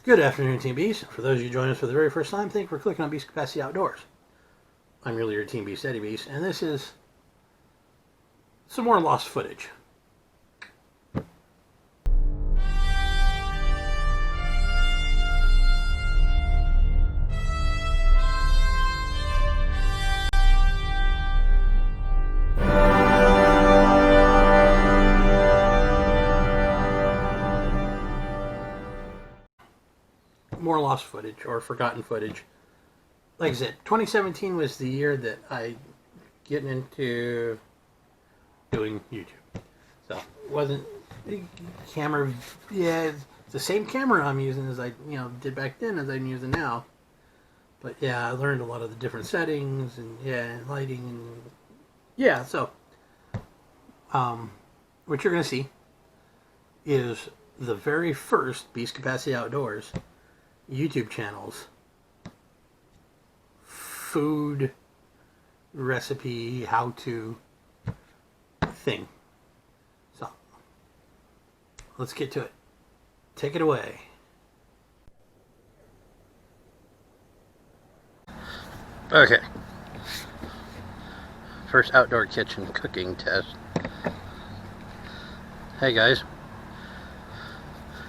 Good afternoon, Team Beast. For those of you joining us for the very first time, thank you for clicking on Beast Capacity Outdoors. I'm really your Team Beast, Eddie Beast, and this is some more lost footage. More lost footage or forgotten footage. Like I said, 2017 was the year that I getting into doing YouTube. So it wasn't camera. Yeah, it's the same camera I'm using as I did back then as I'm using now. But yeah, I learned a lot of the different settings and lighting and yeah. So what you're gonna see is the very first Beast Capacity Outdoors YouTube channels food recipe how-to thing. So let's get to it. Take it away. Okay, first outdoor kitchen cooking test. Hey guys,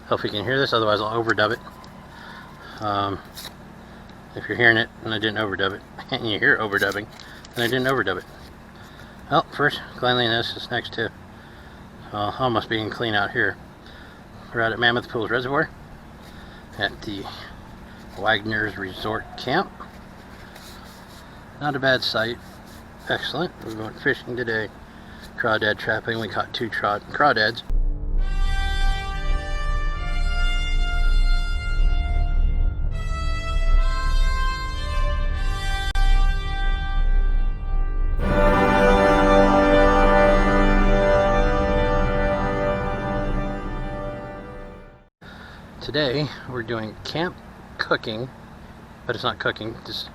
hope you can hear this, otherwise I'll overdub it. If you're hearing it and I didn't overdub it, and you hear overdubbing, and I didn't overdub it. Well, first, cleanliness is next to almost being clean out here. We're out at Mammoth Pools Reservoir at the Wagner's Resort Camp. Not a bad site. Excellent. We went fishing today. Crawdad trapping. We caught 2 crawdads. Today we're doing camp cooking, but it's not cooking. Just,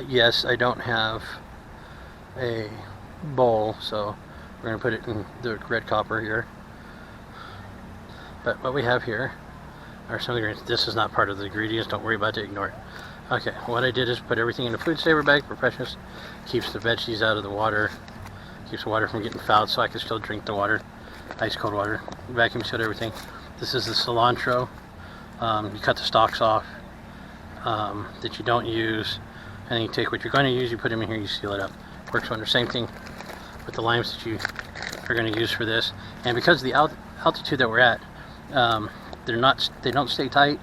yes, I don't have a bowl, so we're going to put it in the red copper here. But what we have here are some ingredients. This is not part of the ingredients. Don't worry about it. Ignore it. Okay, what I did is put everything in a food saver bag for freshness. Keeps the veggies out of the water. Keeps the water from getting fouled, so I can still drink the water. Ice cold water. Vacuum sealed everything. This is the cilantro. You cut the stalks off that you don't use, and then you take what you're going to use, you put them in here, you seal it up. Works wonder. Same thing with the limes that you are going to use for this. And because of the altitude that we're at, they don't stay tight,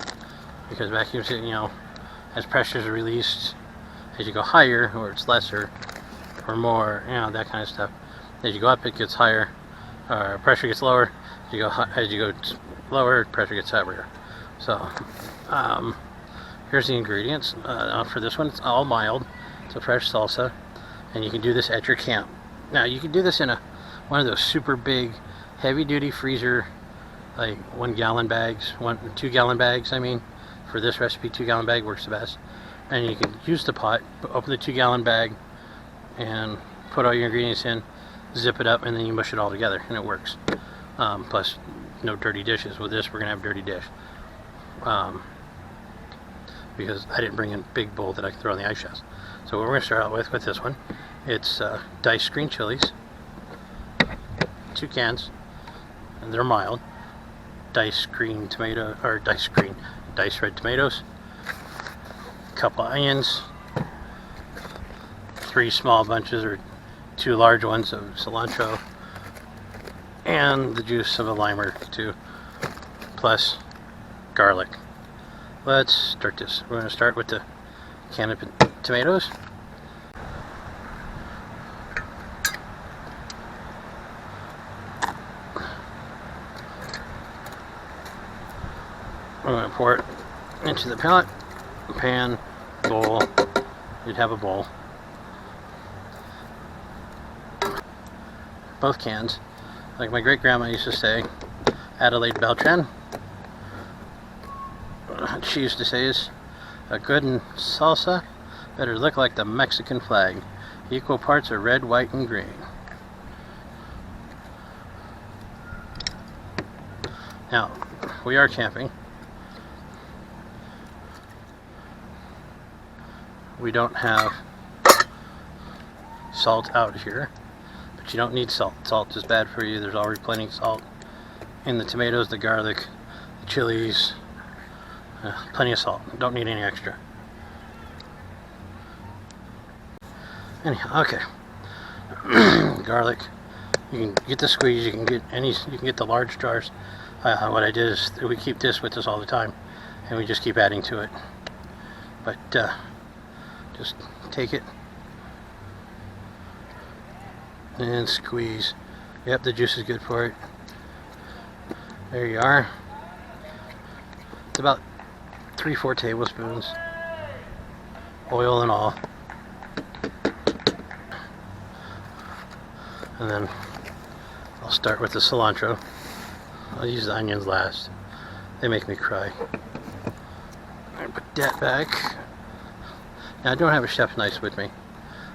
because vacuum seal, as pressure is released, as you go higher, or it's lesser or more, that kind of stuff. As you go up, it gets higher, pressure gets lower. As you go lower, pressure gets higher. So, here's the ingredients. For this one, it's all mild. It's a fresh salsa, and you can do this at your camp. Now, you can do this in one of those super big, heavy-duty freezer, like 1 gallon bags, 2 gallon bags. I mean, for this recipe, 2 gallon bag works the best. And you can use the pot, open the 2 gallon bag, and put all your ingredients in, zip it up, and then you mush it all together, and it works. Plus, no dirty dishes. With this, we're gonna have dirty dish. Because I didn't bring a big bowl that I can throw in the ice chest. So what we're going to start out with this one, it's diced green chilies, 2 cans, and they're mild. Diced red tomatoes, a couple of onions, 3 small bunches or 2 large ones of cilantro, and the juice of a lime or 2, plus garlic. Let's start this. We're going to start with the can of tomatoes. We're going to pour it into the pan, bowl. You'd have a bowl. Both cans. Like my great grandma used to say, Adelaide Beltran. She used to say is a good salsa better look like the Mexican flag. Equal parts of red, white, and green. Now, we are camping. we don't have salt out here, but you don't need salt. Salt is bad for you. There's already plenty of salt in the tomatoes, the garlic, the chilies, plenty of salt. Don't need any extra. Anyhow, okay. Garlic. You can get the squeeze. You can get the large jars. What I did is we keep this with us all the time, and we just keep adding to it. But just take it and squeeze. Yep, the juice is good for it. There you are. It's about 3-4 tablespoons, oil and all. And then I'll start with the cilantro. I'll use the onions last. They make me cry. I put that back. Now I don't have a chef's knife with me.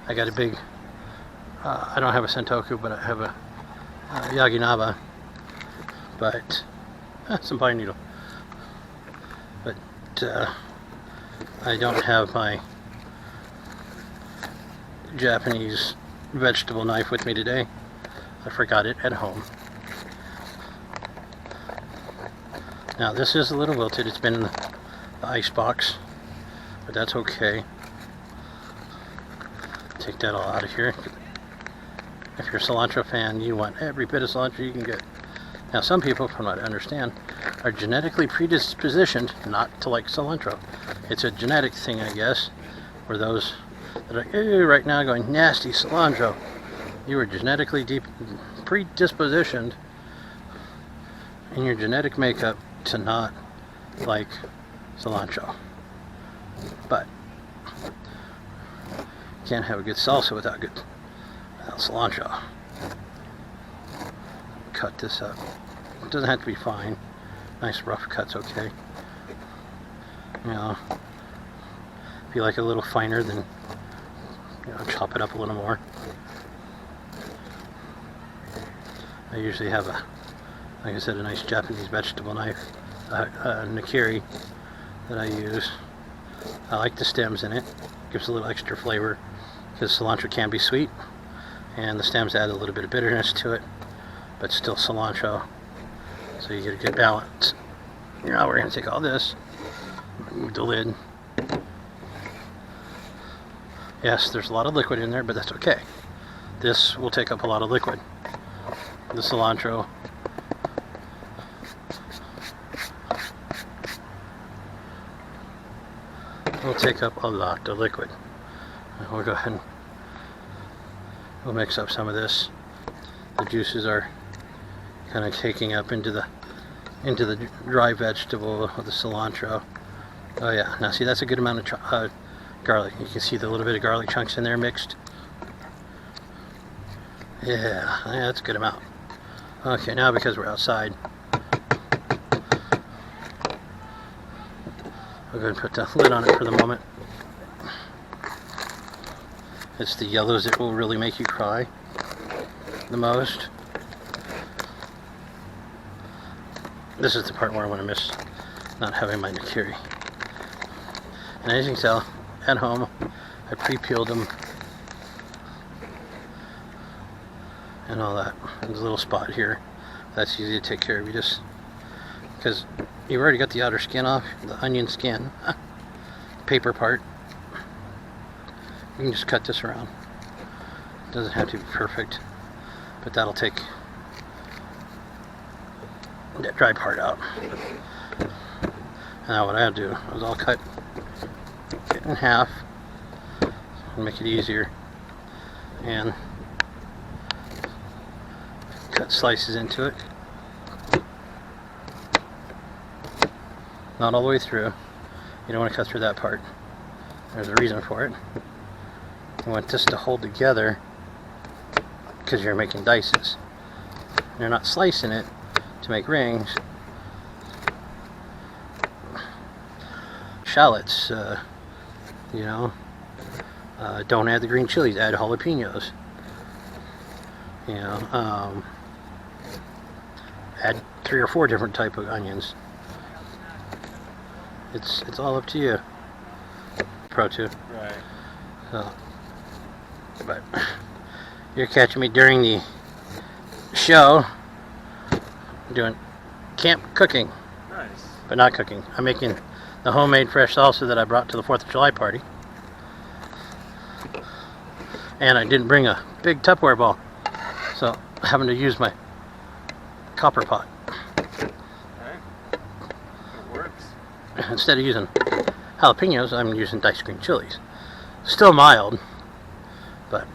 I got a big, I don't have a sentoku, but I have a yaginaba. But, some pine needle. But I don't have my Japanese vegetable knife with me today. I forgot it at home. Now this is a little wilted. It's been in the ice box, but that's okay. Take that all out of here. If you're a cilantro fan, you want every bit of cilantro you can get. Now some people, from what I understand, are genetically predispositioned not to like cilantro. It's a genetic thing, I guess, where those that are right now going, nasty cilantro. You were genetically predispositioned in your genetic makeup to not like cilantro. But you can't have a good salsa without cilantro. Cut this up. It doesn't have to be fine. Nice rough cut's okay. You know, if you like it a little finer, then chop it up a little more. I usually have like I said, a nice Japanese vegetable knife, a nakiri that I use. I like the stems in it. Gives a little extra flavor because cilantro can be sweet, and the stems add a little bit of bitterness to it, but still cilantro. So you get a good balance. Now we're going to take all this, move the lid. Yes, there's a lot of liquid in there, but that's okay. This will take up a lot of liquid. The cilantro will take up a lot of liquid. We'll go ahead and we'll mix up some of this. The juices are kind of taking up into the dry vegetable of the cilantro. Oh yeah, now see, that's a good amount of garlic. You can see the little bit of garlic chunks in there mixed. Yeah, that's a good amount. Okay, now because we're outside, I'll go ahead and put the lid on it for the moment. It's the yellows that will really make you cry the most. This is the part where I want to miss not having my nakiri. And as you can tell, at home, I pre-peeled them and all that. There's a little spot here. That's easy to take care of. You just, because you've already got the outer skin off, the onion skin, paper part. You can just cut this around. It doesn't have to be perfect, but that'll take that dry part out. Now what I'll do is I'll cut it in half and make it easier, and cut slices into it. Not all the way through. You don't want to cut through that part. There's a reason for it. You want this to hold together because you're making dices. You're not slicing it to make rings. Shallots, don't add the green chilies, add jalapenos. Add 3 or 4 different type of onions. It's all up to you. Pro too. Right. So, but you're catching me during the show doing camp cooking. Nice. But not cooking. I'm making the homemade fresh salsa that I brought to the 4th of July party. And I didn't bring a big Tupperware bowl, so I'm having to use my copper pot. Okay. It works. Instead of using jalapenos, I'm using diced green chilies. Still mild, but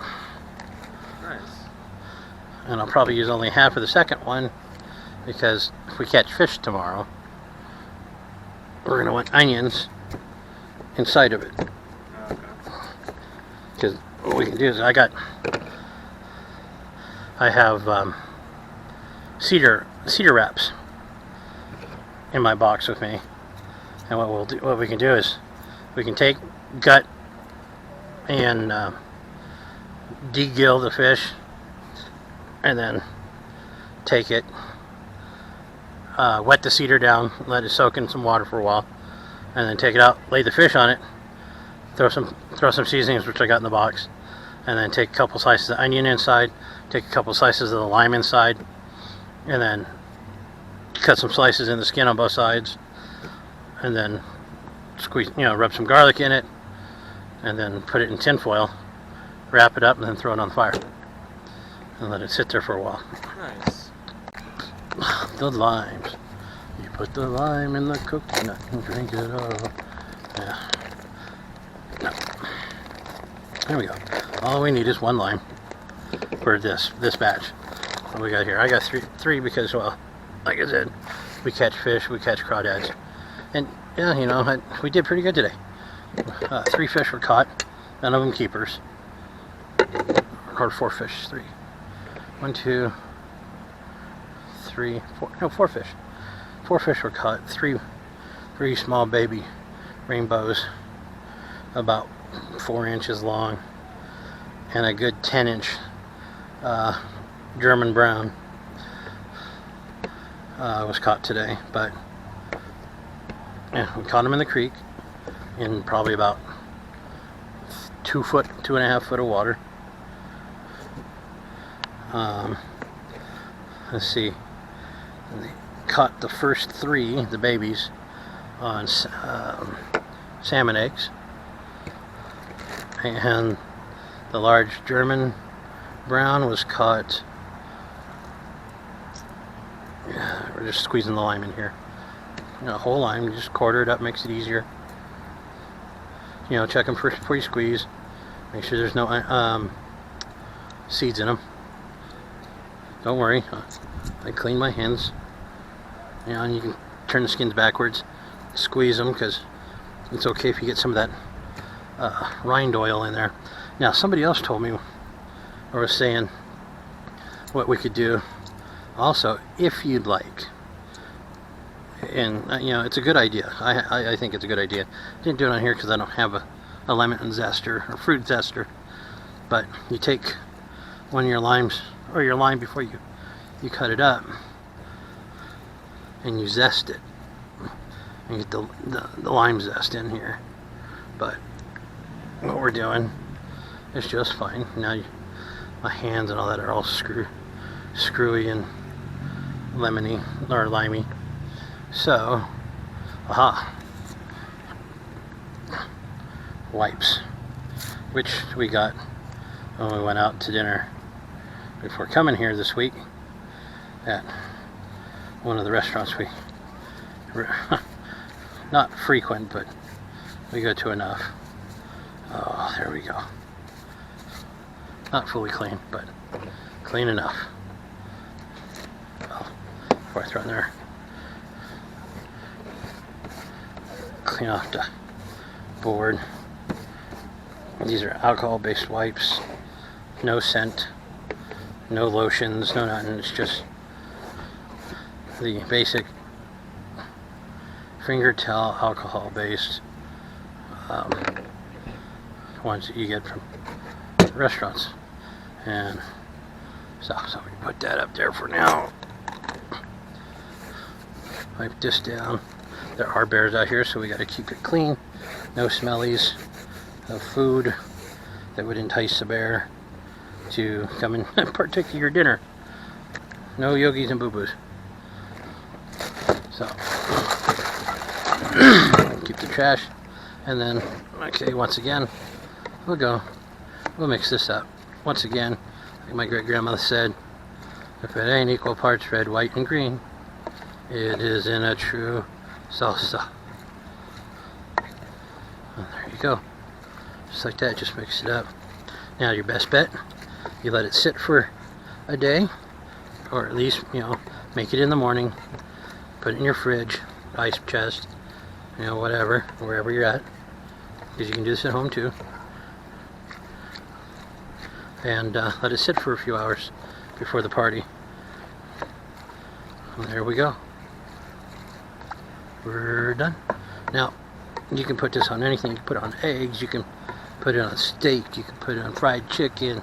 Nice. and I'll probably use only half of the second one because if we catch fish tomorrow, we're going to want onions inside of it. Okay. Because what we can do is I have cedar wraps in my box with me, and what we can do is we can take gut and degill the fish, and then take it, wet the cedar down, let it soak in some water for a while, and then take it out, lay the fish on it, throw some seasonings which I got in the box, and then take a couple slices of onion inside, take a couple slices of the lime inside, and then cut some slices in the skin on both sides, and then squeeze, rub some garlic in it, and then put it in tin foil, wrap it up, and then throw it on the fire and let it sit there for a while. Nice. The limes. You put the lime in the coconut and drink it all. Yeah. No. There we go. All we need is one lime for this batch. What we got here? I got three because, well, like I said, we catch fish, we catch crawdads, and yeah, we did pretty good today. 3 fish were caught, none of them keepers. Or 4 fish, 3. 1, 2, 3, 4. No, 4 fish. 4 fish were caught. 3 small baby rainbows, about 4 inches long, and a good 10-inch German brown was caught today. But yeah, we caught them in the creek in probably about 2.5 foot of water. Let's see. They caught the first 3, the babies, on salmon eggs, and the large German brown was caught. We're just squeezing the lime in here. Whole lime, you just quarter it up, makes it easier. Check them first before you squeeze. Make sure there's no seeds in them. Don't worry, I clean my hands. And you can turn the skins backwards, squeeze them, because it's okay if you get some of that rind oil in there. Now, somebody else told me, or was saying, what we could do also, if you'd like, and it's a good idea. I think it's a good idea. I didn't do it on here because I don't have a lemon zester or fruit zester, but you take one of your limes, or your lime, before you cut it up, and you zest it, and you get the lime zest in here. But what we're doing is just fine. Now my hands and all that are all screwy and lemony or limey. So, wipes, which we got when we went out to dinner before coming here this week at one of the restaurants we not frequent, but we go to enough. Oh, there we go. Not fully clean, but clean enough. Well, before I throw it in there, clean off the board. These are alcohol-based wipes. No scent, no lotions, no nothing. It's just the basic finger towel alcohol-based ones that you get from restaurants. And so we put that up there for now. Wipe this down. There are bears out here, so we got to keep it clean. No smellies of food. that would entice a bear to come and partake of your dinner. No yogis and boo-boos. So, keep the trash, and then, okay, once again, we'll mix this up. Once again, like my great-grandmother said, if it ain't equal parts red, white, and green, it isn't a true salsa. Well, there you go. Just like that, just mix it up. Now your best bet, you let it sit for a day, or at least, make it in the morning, put it in your fridge, ice chest, whatever, wherever you're at, because you can do this at home too. And let it sit for a few hours before the party. And there we go. We're done. Now, you can put this on anything. You can put it on eggs, you can put it on steak, you can put it on fried chicken,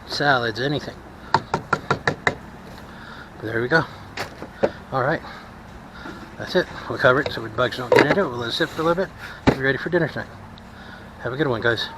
salads, anything. But there we go. Alright. That's it. We'll cover it so the bugs don't get into it. We'll let it sit for a little bit. Be ready for dinner tonight. Have a good one, guys.